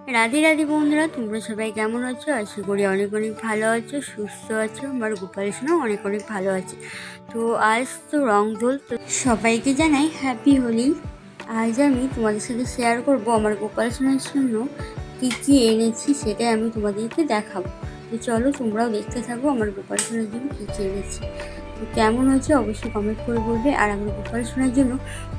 রাধে রাধে বন্ধুরা, তোমরা সবাই কেমন আছো? আশা করি অনেক অনেক ভালো আছো, সুস্থ আছো। আমার গোপাল সোনাও অনেক অনেক ভালো আছে। তো আজ তো রং দোল, তো সবাইকে জানাই হ্যাপি হোলি। আজ আমি তোমাদের সাথে শেয়ার করব আমার গোপাল সোনার জন্য কী কী এনেছি, সেটাই আমি তোমাদেরকে দেখাবো। তো চলো তোমরাও দেখতে থাকো আমার গোপাল সোনার জন্য কী কী এনেছি। তো কেমন হয়েছে অবশ্যই কমেন্ট করে বলবে। আর আমার গোপাল সোনার জন্য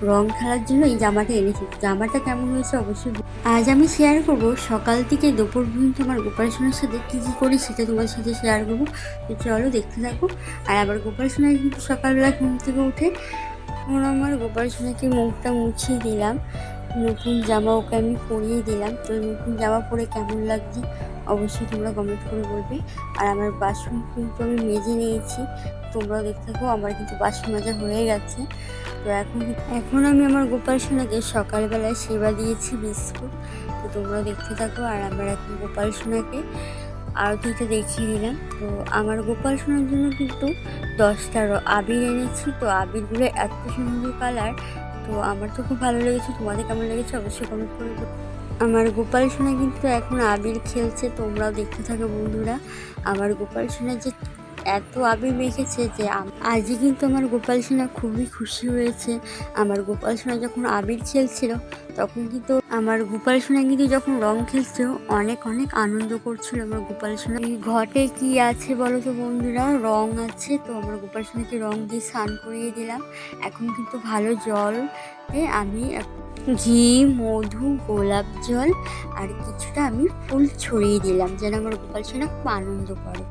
রং খেলার জন্য এই জামাটা এনেছি। জামাটা কেমন হয়েছে অবশ্যই। আজ আমি শেয়ার করব সকাল থেকে দুপুর পর্যন্ত আমার গোপাল সোনার সাথে কী কী করি, সেটা তোমার সাথে শেয়ার করবো। তো চলো দেখতে থাকো। আর আবার গোপাল সোনার কিন্তু সকালবেলা ঘুম থেকে উঠে আমার গোপাল সোনাকে মুখটা মুছিয়ে দিলাম, নতুন জামা ওকে আমি পরিয়ে দিলাম। তো নতুন জামা পরে কেমন লাগছে অবশ্যই তোমরা কমেন্ট করে বলবে। আর আমার বাসন কিন্তু আমি মেজে নিয়েছি, তোমরাও দেখতে থাকো। আমার কিন্তু বাসন মাজা হয়ে গেছে। তো এখন আমি আমার গোপাল সোনাকে সকালবেলায় সেবা দিয়েছি বিস্কুট। তো তোমরাও দেখতে থাকো। আর আমার এখন গোপাল সোনাকে আরতিটা দেখিয়ে দিলাম। তো আমার গোপাল সোনার জন্য কিন্তু 10টা আবির এনেছি। তো আবিরগুলো এত সুন্দর কালার, তো আমার তো খুব ভালো লেগেছে। তোমাদের কেমন লেগেছে অবশ্যই কমেন্ট করে। আমার গোপাল সোনা কিন্তু এখন আবির খেলছে, তোমরাও দেখতে থাকো বন্ধুরা। আমার গোপাল সোনা যে এত আবির মেখেছে যে আজই কিন্তু আমার গোপাল সোনা খুবই খুশি হয়েছে। আমার গোপাল সোনা যখন আবির খেলছিল তখন কিন্তু আমার গোপাল সোনা কিন্তু যখন রং খেলছিল অনেক অনেক আনন্দ করছিল। আমার গোপাল সোনা এই ঘটে কি আছে বলো তো বন্ধুরা, রং আছে। তো আমার গোপাল সোনাকে রং দিয়ে স্নান করিয়ে দিলাম। এখন কিন্তু ভালো জল আমি ঘি, মধু, গোলাপ জল আর কিছুটা আমি ফুল ছড়িয়ে দিলাম যেন আমার গোপাল সোনা খুব আনন্দ করে।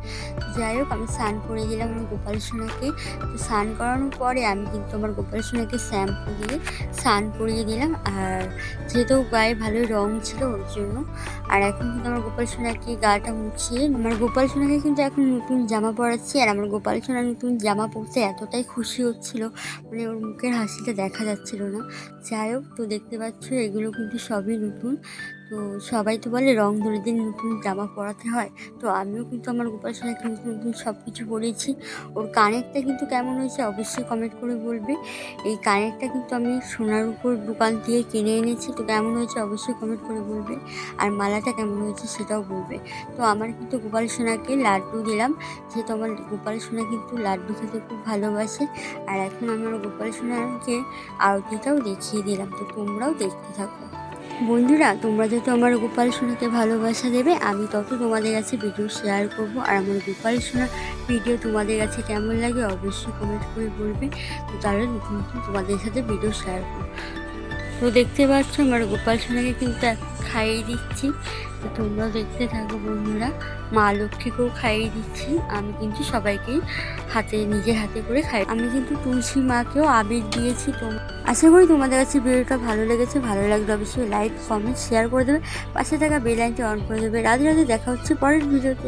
যাই হোক, আমি স্নান করে দিলাম আমার গোপাল সোনাকে। তো স্নান করানোর পরে আমি কিন্তু আমার গোপাল সোনাকে শ্যাম্পু দিয়ে স্নান করিয়ে দিলাম। আর যেহেতু গায়ে ভালোই রং ছিল ওর জন্য। আর এখন কিন্তু আমার গোপাল সোনাকে গাটা মুছিয়ে আমার গোপাল সোনাকে কিন্তু এখন নতুন জামা পরাচ্ছি। আর আমার গোপাল সোনা নতুন জামা পরতে এতটাই খুশি হচ্ছিল, মানে ওর মুখের হাসিটা দেখা যাচ্ছিল না। যাই হোক, তো দেখতে পাচ্ছ এগুলো কিন্তু সবই নতুন। তো সবাই তো বলে রং দোলের নতুন জামা পরাতে হয়। তো আমিও কিন্তু আমার গোপাল সোনাকে নতুন নতুন সব কিছু পরেছি। ওর কানেরটা কিন্তু কেমন হয়েছে অবশ্যই কমেন্ট করে বলবে। এই কানেরটা কিন্তু আমি সোনার উপর দোকান থেকে কিনে এনেছি। তো কেমন হয়েছে অবশ্যই কমেন্ট করে বলবে। আর মালাটা কেমন হয়েছে সেটাও বলবে। তো আমার কিন্তু গোপাল সোনাকে লাড্ডু দিলাম, যেহেতু আমার গোপাল সোনা কিন্তু লাড্ডু খেতে খুব ভালোবাসে। আর এখন আমার গোপাল সোনাকে আরতিটাও দেখিয়ে দিলাম। তো তোমরাও দেখতে থাকো বন্ধুরা। তোমরা যত আমার গোপাল সোনাকে ভালোবাসা দেবে আমি তত তোমাদের কাছে ভিডিও শেয়ার করব। আর আমার গোপাল সোনার ভিডিও তোমাদের কাছে কেমন লাগে অবশ্যই কমেন্ট করে বলবে। তো তাহলে নতুন নতুন তোমাদের সাথে ভিডিও শেয়ার করবো। তো দেখতে পাচ্ছ আমার গোপাল সোনাকে কিন্তু খাইয়ে দিচ্ছি। তো তোমরাও দেখতে থাকো বন্ধুরা। মা লক্ষ্মীকেও খাইয়ে দিচ্ছি। আমি কিন্তু সবাইকেই নিজের হাতে করে খাই। আমি কিন্তু তুলসী মাকেও আবির দিয়েছি। আশা করি তোমাদের কাছে ভিডিওটা ভালো লেগেছে। ভালো লাগলে অবশ্যই লাইক, কমেন্ট, শেয়ার করে দেবে। পাশে থাকা বেল আইকনটি অন করে দেবে। রাধে রাধে, দেখা হচ্ছে পরের ভিডিওতে।